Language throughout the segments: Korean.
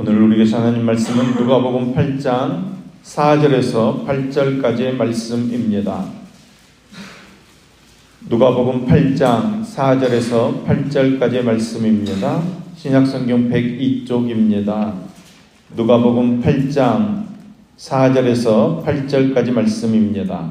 오늘 우리에게 하나님 말씀은 누가복음 8장 4절에서 8절까지의 말씀입니다. 누가복음 8장 4절에서 8절까지의 말씀입니다. 신약성경 102쪽입니다. 누가복음 8장 4절에서 8절까지 말씀입니다.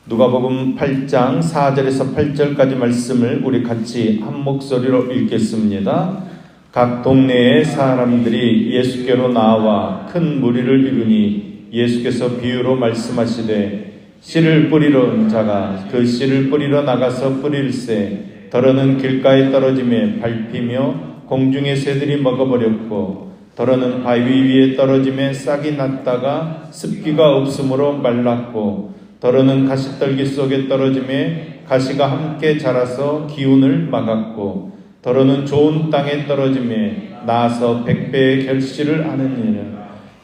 누가복음 8장 4절에서 8절까지 말씀을 우리 같이 한 목소리로 읽겠습니다. 각 동네의 사람들이 예수께로 나와 큰 무리를 이루니 예수께서 비유로 말씀하시되 씨를 뿌리러 온 자가 그 씨를 뿌리러 나가서 뿌릴새 더러는 길가에 떨어짐에 밟히며 공중의 새들이 먹어버렸고 더러는 바위 위에 떨어짐에 싹이 났다가 습기가 없으므로 말랐고 더러는 가시떨기 속에 떨어짐에 가시가 함께 자라서 기운을 막았고 더러는 좋은 땅에 떨어짐에 나서 100배의 결실을 하느니라.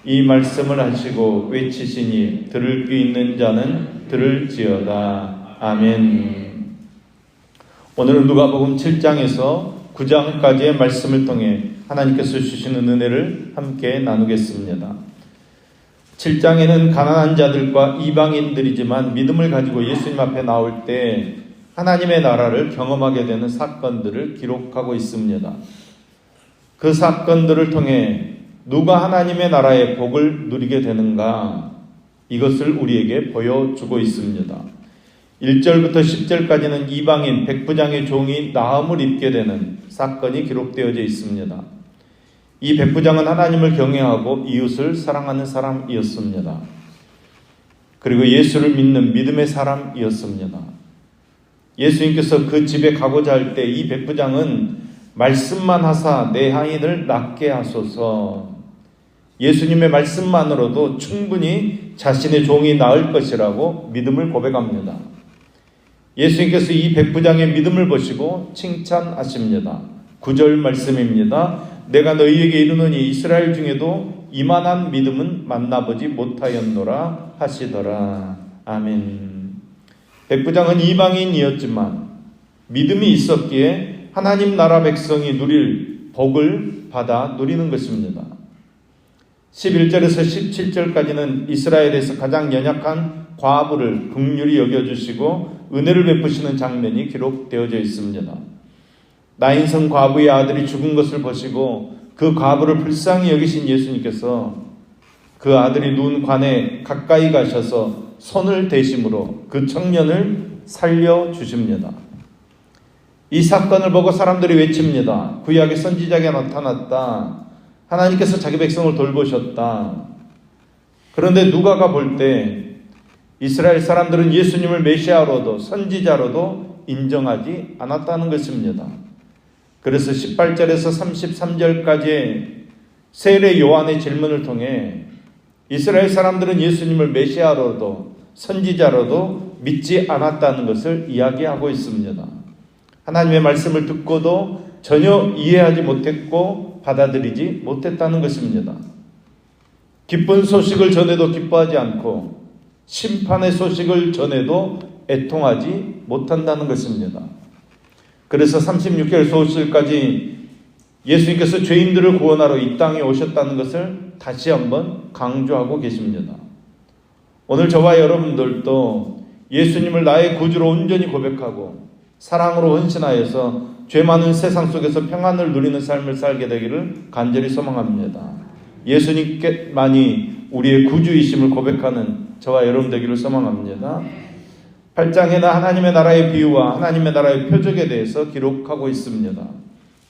이 말씀을 하시고 외치시니 들을 귀 있는 자는 들을지어다. 아멘. 오늘은 누가복음 7장에서 9장까지의 말씀을 통해 하나님께서 주시는 은혜를 함께 나누겠습니다. 7장에는 가난한 자들과 이방인들이지만 믿음을 가지고 예수님 앞에 나올 때 하나님의 나라를 경험하게 되는 사건들을 기록하고 있습니다. 그 사건들을 통해 누가 하나님의 나라의 복을 누리게 되는가, 이것을 우리에게 보여주고 있습니다. 1절부터 10절까지는 이방인 백부장의 종이 나음을 입게 되는 사건이 기록되어져 있습니다. 이 백부장은 하나님을 경외하고 이웃을 사랑하는 사람이었습니다. 그리고 예수를 믿는 믿음의 사람이었습니다. 예수님께서 그 집에 가고자 할 때 이 백부장은 말씀만 하사 내 하인을 낫게 하소서, 예수님의 말씀만으로도 충분히 자신의 종이 나을 것이라고 믿음을 고백합니다. 예수님께서 이 백부장의 믿음을 보시고 칭찬하십니다. 9절 말씀입니다. 내가 너희에게 이르노니 이스라엘 중에도 이만한 믿음은 만나보지 못하였노라 하시더라. 아멘. 백부장은 이방인이었지만 믿음이 있었기에 하나님 나라 백성이 누릴 복을 받아 누리는 것입니다. 11절에서 17절까지는 이스라엘에서 가장 연약한 과부를 긍휼히 여겨주시고 은혜를 베푸시는 장면이 기록되어져 있습니다. 나인성 과부의 아들이 죽은 것을 보시고 그 과부를 불쌍히 여기신 예수님께서 그 아들이 누운 관에 가까이 가셔서 손을 대심으로 그 청년을 살려주십니다. 이 사건을 보고 사람들이 외칩니다. 구약의 선지자가 나타났다. 하나님께서 자기 백성을 돌보셨다. 그런데 누가가 볼 때 이스라엘 사람들은 예수님을 메시아로도 선지자로도 인정하지 않았다는 것입니다. 그래서 18절에서 33절까지의 세례 요한의 질문을 통해 이스라엘 사람들은 예수님을 메시아로도 선지자로도 믿지 않았다는 것을 이야기하고 있습니다. 하나님의 말씀을 듣고도 전혀 이해하지 못했고 받아들이지 못했다는 것입니다. 기쁜 소식을 전해도 기뻐하지 않고 심판의 소식을 전해도 애통하지 못한다는 것입니다. 그래서 36절 소실까지 예수님께서 죄인들을 구원하러 이 땅에 오셨다는 것을 다시 한번 강조하고 계십니다. 오늘 저와 여러분들도 예수님을 나의 구주로 온전히 고백하고 사랑으로 헌신하여서 죄 많은 세상 속에서 평안을 누리는 삶을 살게 되기를 간절히 소망합니다. 예수님께만이 우리의 구주이심을 고백하는 저와 여러분 되기를 소망합니다. 8장에는 하나님의 나라의 비유와 하나님의 나라의 표적에 대해서 기록하고 있습니다.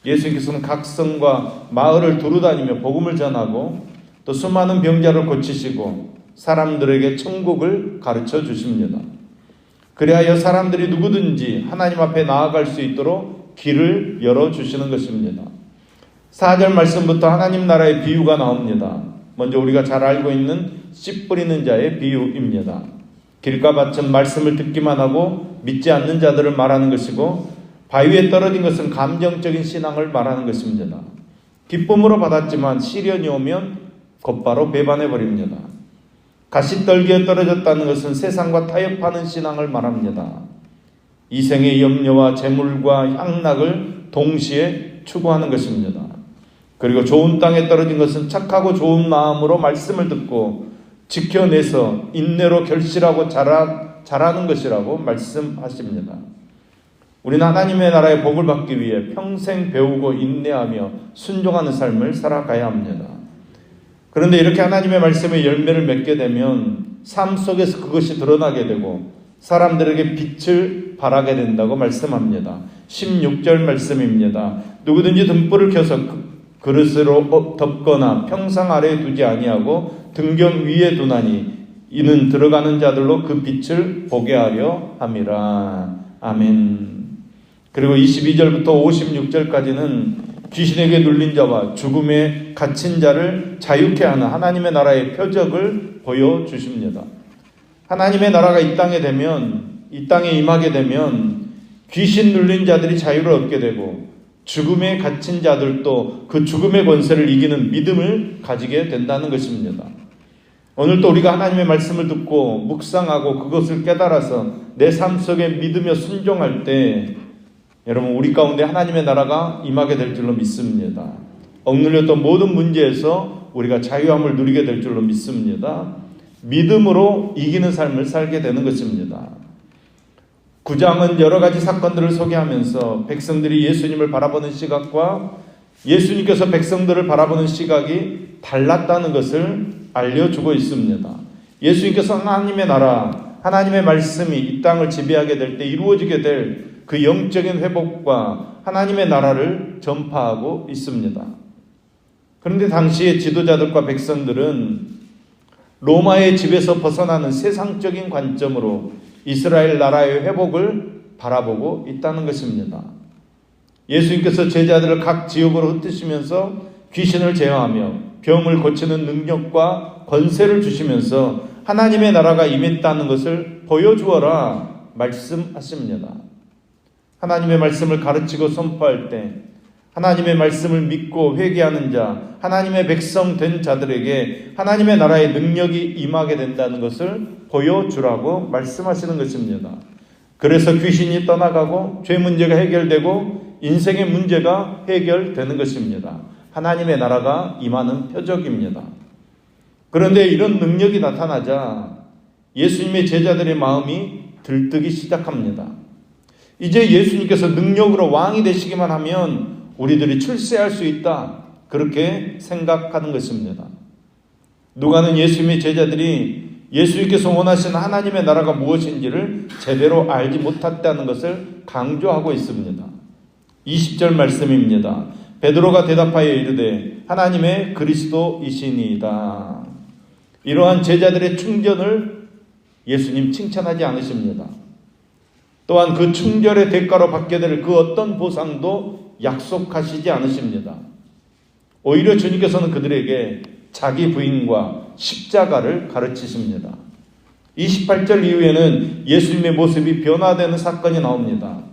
예수님께서는 각 성과 마을을 두루다니며 복음을 전하고 또 수많은 병자를 고치시고 사람들에게 천국을 가르쳐 주십니다. 그리하여 사람들이 누구든지 하나님 앞에 나아갈 수 있도록 길을 열어주시는 것입니다. 4절 말씀부터 하나님 나라의 비유가 나옵니다. 먼저 우리가 잘 알고 있는 씨 뿌리는 자의 비유입니다. 길가 밭은 말씀을 듣기만 하고 믿지 않는 자들을 말하는 것이고 바위에 떨어진 것은 감정적인 신앙을 말하는 것입니다. 기쁨으로 받았지만 시련이 오면 곧바로 배반해버립니다. 가시떨기에 떨어졌다는 것은 세상과 타협하는 신앙을 말합니다. 이생의 염려와 재물과 향락을 동시에 추구하는 것입니다. 그리고 좋은 땅에 떨어진 것은 착하고 좋은 마음으로 말씀을 듣고 지켜내서 인내로 결실하고 자라는 것이라고 말씀하십니다. 우리는 하나님의 나라의 복을 받기 위해 평생 배우고 인내하며 순종하는 삶을 살아가야 합니다. 그런데 이렇게 하나님의 말씀의 열매를 맺게 되면 삶 속에서 그것이 드러나게 되고 사람들에게 빛을 발하게 된다고 말씀합니다. 16절 말씀입니다. 누구든지 등불을 켜서 그릇으로 덮거나 평상 아래에 두지 아니하고 등경 위에 두나니 이는 들어가는 자들로 그 빛을 보게 하려 함이라. 아멘. 그리고 22절부터 56절까지는 귀신에게 눌린 자와 죽음에 갇힌 자를 자유케 하는 하나님의 나라의 표적을 보여주십니다. 하나님의 나라가 이 땅에 임하게 되면 귀신 눌린 자들이 자유를 얻게 되고 죽음에 갇힌 자들도 그 죽음의 권세를 이기는 믿음을 가지게 된다는 것입니다. 오늘도 우리가 하나님의 말씀을 듣고 묵상하고 그것을 깨달아서 내 삶 속에 믿으며 순종할 때 여러분 우리 가운데 하나님의 나라가 임하게 될 줄로 믿습니다. 억눌렸던 모든 문제에서 우리가 자유함을 누리게 될 줄로 믿습니다. 믿음으로 이기는 삶을 살게 되는 것입니다. 9장은 여러 가지 사건들을 소개하면서 백성들이 예수님을 바라보는 시각과 예수님께서 백성들을 바라보는 시각이 달랐다는 것을 알려주고 있습니다. 예수님께서 하나님의 나라, 하나님의 말씀이 이 땅을 지배하게 될 때 이루어지게 될 그 영적인 회복과 하나님의 나라를 전파하고 있습니다. 그런데 당시의 지도자들과 백성들은 로마의 집에서 벗어나는 세상적인 관점으로 이스라엘 나라의 회복을 바라보고 있다는 것입니다. 예수님께서 제자들을 각 지역으로 흩으시면서 귀신을 제어하며 병을 고치는 능력과 권세를 주시면서 하나님의 나라가 임했다는 것을 보여주어라 말씀하십니다. 하나님의 말씀을 가르치고 선포할 때 하나님의 말씀을 믿고 회개하는 자, 하나님의 백성 된 자들에게 하나님의 나라의 능력이 임하게 된다는 것을 보여주라고 말씀하시는 것입니다. 그래서 귀신이 떠나가고 죄 문제가 해결되고 인생의 문제가 해결되는 것입니다. 하나님의 나라가 임하는 표적입니다. 그런데 이런 능력이 나타나자 예수님의 제자들의 마음이 들뜨기 시작합니다. 이제 예수님께서 능력으로 왕이 되시기만 하면 우리들이 출세할 수 있다. 그렇게 생각하는 것입니다. 누가는 예수님의 제자들이 예수님께서 원하시는 하나님의 나라가 무엇인지를 제대로 알지 못했다는 것을 강조하고 있습니다. 20절 말씀입니다. 베드로가 대답하여 이르되 하나님의 그리스도이시니이다. 이러한 제자들의 충전을 예수님 칭찬하지 않으십니다. 또한 그 충절의 대가로 받게 될 그 어떤 보상도 약속하시지 않으십니다. 오히려 주님께서는 그들에게 자기 부인과 십자가를 가르치십니다. 28절 이후에는 예수님의 모습이 변화되는 사건이 나옵니다.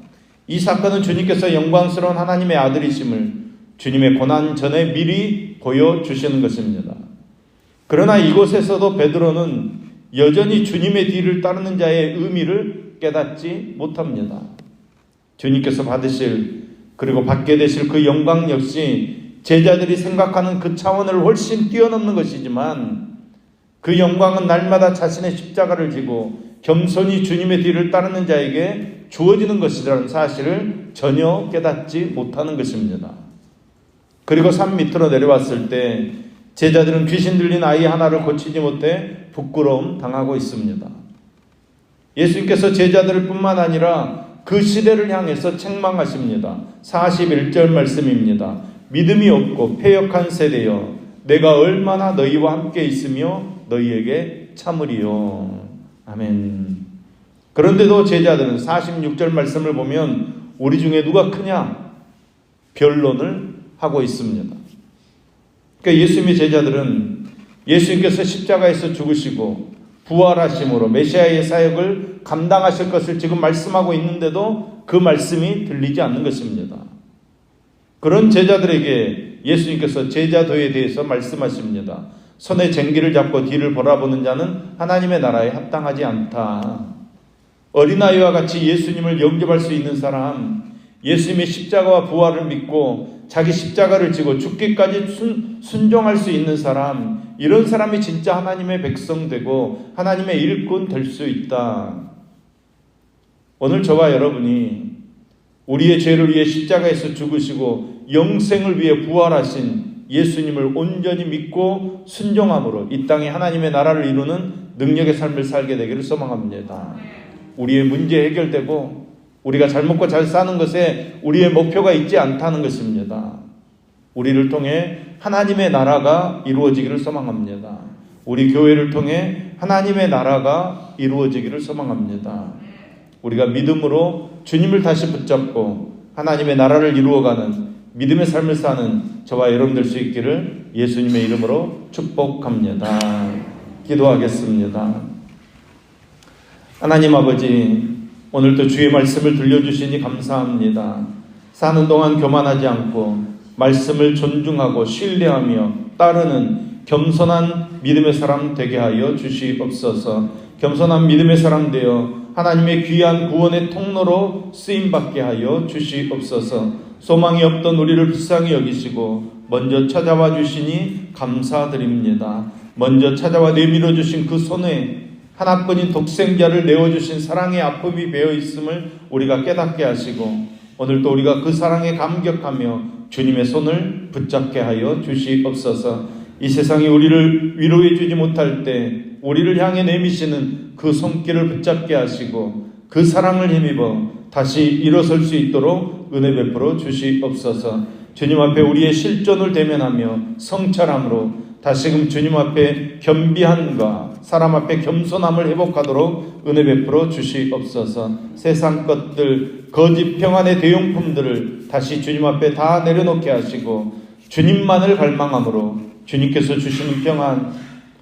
이 사건은 주님께서 영광스러운 하나님의 아들이심을 주님의 고난 전에 미리 보여주시는 것입니다. 그러나 이곳에서도 베드로는 여전히 주님의 뒤를 따르는 자의 의미를 깨닫지 못합니다. 주님께서 받으실 그리고 받게 되실 그 영광 역시 제자들이 생각하는 그 차원을 훨씬 뛰어넘는 것이지만 그 영광은 날마다 자신의 십자가를 지고 겸손히 주님의 뒤를 따르는 자에게 주어지는 것이라는 사실을 전혀 깨닫지 못하는 것입니다. 그리고 산 밑으로 내려왔을 때 제자들은 귀신 들린 아이 하나를 고치지 못해 부끄러움 당하고 있습니다. 예수님께서 제자들을 뿐만 아니라 그 시대를 향해서 책망하십니다. 41절 말씀입니다. 믿음이 없고 패역한 세대여 내가 얼마나 너희와 함께 있으며 너희에게 참으리요. 아멘. 그런데도 제자들은 46절 말씀을 보면 우리 중에 누가 크냐 변론을 하고 있습니다. 그러니까 예수님의 제자들은 예수님께서 십자가에서 죽으시고 부활하심으로 메시아의 사역을 감당하실 것을 지금 말씀하고 있는데도 그 말씀이 들리지 않는 것입니다. 그런 제자들에게 예수님께서 제자도에 대해서 말씀하십니다. 손에 쟁기를 잡고 뒤를 바라보는 자는 하나님의 나라에 합당하지 않다. 어린아이와 같이 예수님을 영접할 수 있는 사람, 예수님의 십자가와 부활을 믿고 자기 십자가를 지고 죽기까지 순종할 수 있는 사람, 이런 사람이 진짜 하나님의 백성 되고 하나님의 일꾼 될 수 있다. 오늘 저와 여러분이 우리의 죄를 위해 십자가에서 죽으시고 영생을 위해 부활하신 예수님을 온전히 믿고 순종함으로 이 땅에 하나님의 나라를 이루는 능력의 삶을 살게 되기를 소망합니다. 우리의 문제 해결되고 우리가 잘 먹고 잘 사는 것에 우리의 목표가 있지 않다는 것입니다. 우리를 통해 하나님의 나라가 이루어지기를 소망합니다. 우리 교회를 통해 하나님의 나라가 이루어지기를 소망합니다. 우리가 믿음으로 주님을 다시 붙잡고 하나님의 나라를 이루어가는 믿음의 삶을 사는 저와 여러분 될 수 있기를 예수님의 이름으로 축복합니다. 기도하겠습니다. 하나님 아버지, 오늘도 주의 말씀을 들려주시니 감사합니다. 사는 동안 교만하지 않고 말씀을 존중하고 신뢰하며 따르는 겸손한 믿음의 사람 되게 하여 주시옵소서. 겸손한 믿음의 사람 되어 하나님의 귀한 구원의 통로로 쓰임받게 하여 주시옵소서. 소망이 없던 우리를 불쌍히 여기시고 먼저 찾아와 주시니 감사드립니다. 먼저 찾아와 내밀어 주신 그 손에 하나뿐인 독생자를 내어주신 사랑의 아픔이 배어있음을 우리가 깨닫게 하시고 오늘도 우리가 그 사랑에 감격하며 주님의 손을 붙잡게 하여 주시옵소서. 이 세상이 우리를 위로해 주지 못할 때 우리를 향해 내미시는 그 손길을 붙잡게 하시고 그 사랑을 힘입어 다시 일어설 수 있도록 은혜 베풀어 주시옵소서. 주님 앞에 우리의 실존을 대면하며 성찰함으로 다시금 주님 앞에 겸비함과 사람 앞에 겸손함을 회복하도록 은혜 베풀어 주시옵소서. 세상 것들, 거짓 평안의 대용품들을 다시 주님 앞에 다 내려놓게 하시고 주님만을 갈망함으로 주님께서 주시는 평안,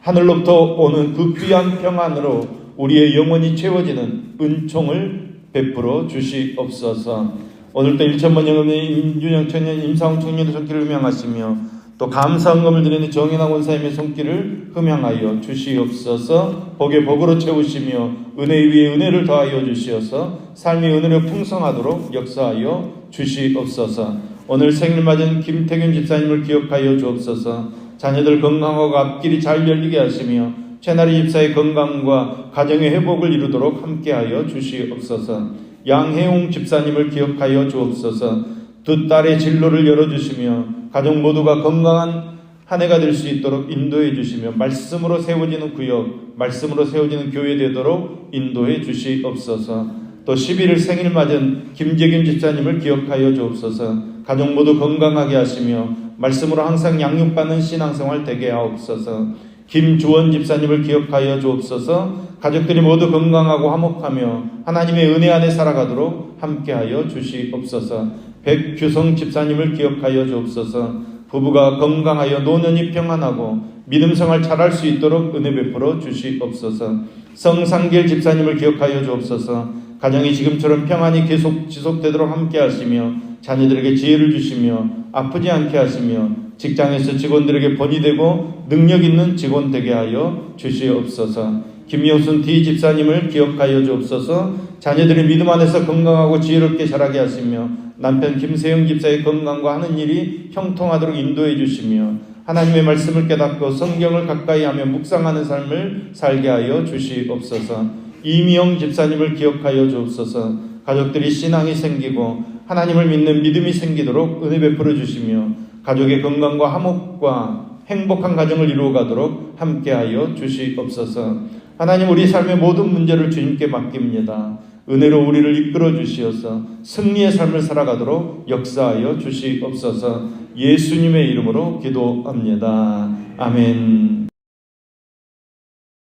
하늘로부터 오는 그 귀한 평안으로 우리의 영혼이 채워지는 은총을 베풀어 주시옵소서. 오늘도 1천만 영혼의 임준영 청년, 임상훈 청년의 손길을 흠양하시며 또 감사헌금을 드리는 정인아 원사님의 손길을 흠양하여 주시옵소서. 복에 복으로 채우시며 은혜 위에 은혜를 더하여 주시어서 삶이 은혜로 풍성하도록 역사하여 주시옵소서. 오늘 생일 맞은 김태균 집사님을 기억하여 주옵소서. 자녀들 건강하고 앞길이 잘 열리게 하시며 최나리 집사의 건강과 가정의 회복을 이루도록 함께하여 주시옵소서. 양혜웅 집사님을 기억하여 주옵소서. 두 딸의 진로를 열어주시며 가족 모두가 건강한 한 해가 될 수 있도록 인도해 주시며 말씀으로 세워지는 구역, 말씀으로 세워지는 교회 되도록 인도해 주시옵소서. 또 11일 생일 맞은 김재균 집사님을 기억하여 주옵소서. 가족 모두 건강하게 하시며 말씀으로 항상 양육받는 신앙생활 되게 하옵소서. 김주원 집사님을 기억하여 주옵소서. 가족들이 모두 건강하고 화목하며 하나님의 은혜 안에 살아가도록 함께하여 주시옵소서. 백규성 집사님을 기억하여 주옵소서. 부부가 건강하여 노년이 평안하고 믿음생활 잘할 수 있도록 은혜 베풀어 주시옵소서. 성상길 집사님을 기억하여 주옵소서. 가정이 지금처럼 평안이 계속 지속되도록 함께하시며 자녀들에게 지혜를 주시며 아프지 않게 하시며 직장에서 직원들에게 본이 되고 능력 있는 직원 되게 하여 주시옵소서. 김영순 D 집사님을 기억하여 주옵소서. 자녀들의 믿음 안에서 건강하고 지혜롭게 자라게 하시며 남편 김세영 집사의 건강과 하는 일이 형통하도록 인도해 주시며 하나님의 말씀을 깨닫고 성경을 가까이 하며 묵상하는 삶을 살게 하여 주시옵소서. 이미영 집사님을 기억하여 주옵소서. 가족들이 신앙이 생기고 하나님을 믿는 믿음이 생기도록 은혜 베풀어 주시며 가족의 건강과 화목과 행복한 가정을 이루어가도록 함께하여 주시옵소서. 하나님, 우리 삶의 모든 문제를 주님께 맡깁니다. 은혜로 우리를 이끌어 주시어서 승리의 삶을 살아가도록 역사하여 주시옵소서. 예수님의 이름으로 기도합니다. 아멘.